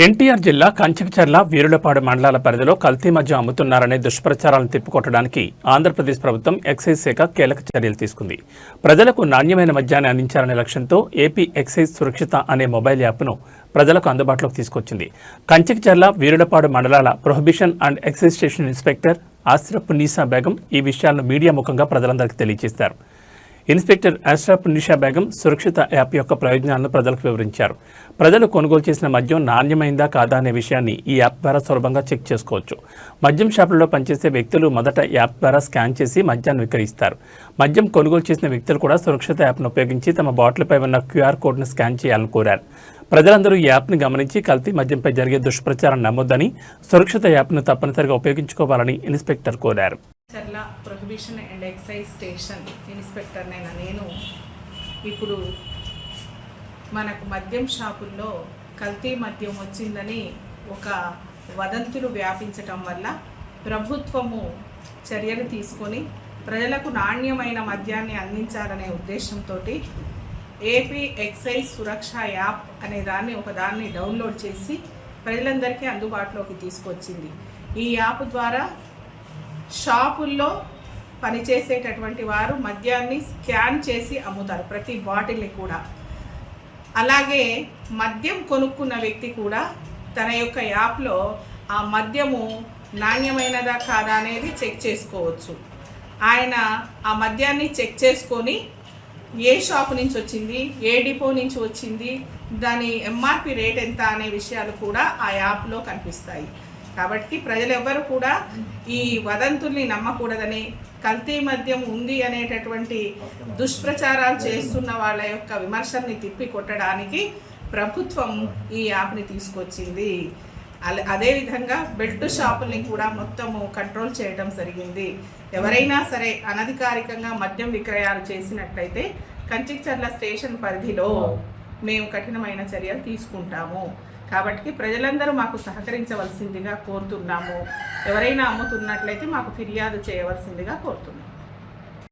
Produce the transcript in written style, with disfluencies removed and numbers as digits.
ఎన్టీఆర్ జిల్లా కంచికచర్ల వీరులపాడు మండలాల పరిధిలో కల్తీ మద్యం అమ్ముతున్నారనే దుష్ప్రచారాలను తిప్పికొట్టడానికి ఆంధ్రప్రదేశ్ ప్రభుత్వం ఎక్సైజ్ శాఖ కీలక చర్యలు తీసుకుంది. ప్రజలకు నాణ్యమైన మద్యాన్ని అందించాలనే లక్ష్యంతో ఏపీ ఎక్సైజ్ సురక్షిత అనే మొబైల్ యాప్ను ప్రజలకు అందుబాటులోకి తీసుకొచ్చింది. కంచికచర్ల వీరులపాడు మండలాల prohibition and excise station inspector Ashraf Nisha Begum ఈ విషయాలను మీడియా ముఖంగా ప్రజలందరికీ తెలియజేశారు. ఇన్స్పెక్టర్ అష్రఫ్ నిషా బేగం సురక్షిత యాప్ యొక్క ప్రయోజనాలను ప్రజలకు వివరించారు. ప్రజలు కొనుగోలు చేసిన మద్యం నాణ్యమైందా కాదా అనే విషయాన్ని ఈ యాప్ ద్వారా సులభంగా చెక్ చేసుకోవచ్చు. మద్యం షాపులలో పనిచేసే వ్యక్తులు మొదట యాప్ ద్వారా స్కాన్ చేసి మద్యాన్ని విక్రయిస్తారు. మద్యం కొనుగోలు చేసిన వ్యక్తులు కూడా సురక్షిత యాప్ను ఉపయోగించి తమ బాటిల్పై ఉన్న క్యూఆర్ కోడ్ను స్కాన్ చేయాలని కోరారు. ప్రజలందరూ ఈ యాప్ను గమనించి కల్తీ మద్యంపై జరిగే దుష్ప్రచారం నమ్మొద్దని, సురక్షిత యాప్ను తప్పనిసరిగా ఉపయోగించుకోవాలని ఇన్స్పెక్టర్ కోరారు. చర్ల ప్రొహిబిషన్ అండ్ ఎక్సైజ్ స్టేషన్ ఇన్స్పెక్టర్నైనా నేను ఇప్పుడు మనకు మద్యం షాపుల్లో కల్తీ మద్యం వచ్చిందని ఒక వదంతులు వ్యాపించటం వల్ల ప్రభుత్వము చర్యలు తీసుకొని ప్రజలకు నాణ్యమైన మద్యాన్ని అందించాలనే ఉద్దేశంతో ఏపీ ఎక్సైజ్ సురక్ష యాప్ అనే దాన్ని డౌన్లోడ్ చేసి ప్రజలందరికీ అందుబాటులోకి తీసుకొచ్చింది. ఈ యాప్ ద్వారా షాపుల్లో పనిచేసేటటువంటి వారు మద్యాన్ని స్కాన్ చేసి అమ్ముతారు, ప్రతి బాటిల్ని కూడా. అలాగే మద్యం కొనుక్కున్న వ్యక్తి కూడా తన యొక్క యాప్లో ఆ మద్యము నాణ్యమైనదా కాదా అనేది చెక్ చేసుకోవచ్చు. ఆయన ఆ మద్యాన్ని చెక్ చేసుకొని ఏ షాపు నుంచి వచ్చింది, ఏ డిపో నుంచి వచ్చింది, దాని ఎంఆర్పి రేట్ ఎంత అనే విషయాలు కూడా ఆ యాప్లో కనిపిస్తాయి. కాబట్టి ప్రజలెవ్వరూ కూడా ఈ వదంతుల్ని నమ్మకూడదని, కల్తీ మద్యం ఉంది అనేటటువంటి దుష్ప్రచారాలు చేస్తున్న వాళ్ళ యొక్క విమర్శల్ని తిప్పి కొట్టడానికి ప్రభుత్వం ఈ యాప్ని తీసుకొచ్చింది. అదేవిధంగా బెల్ట్ షాపుల్ని కూడా మొత్తము కంట్రోల్ చేయడం జరిగింది. ఎవరైనా సరే అనధికారికంగా మద్యం విక్రయాలు చేసినట్లయితే కంచికచర్ల స్టేషన్ పరిధిలో మేము కఠినమైన చర్యలు తీసుకుంటాము. కాబట్టి ప్రజలందరూ మాకు సహకరించవలసిందిగా కోరుతున్నాము. ఎవరైనా అమ్ముతున్నట్లయితే మాకు ఫిర్యాదు చేయవలసిందిగా కోరుతున్నాము.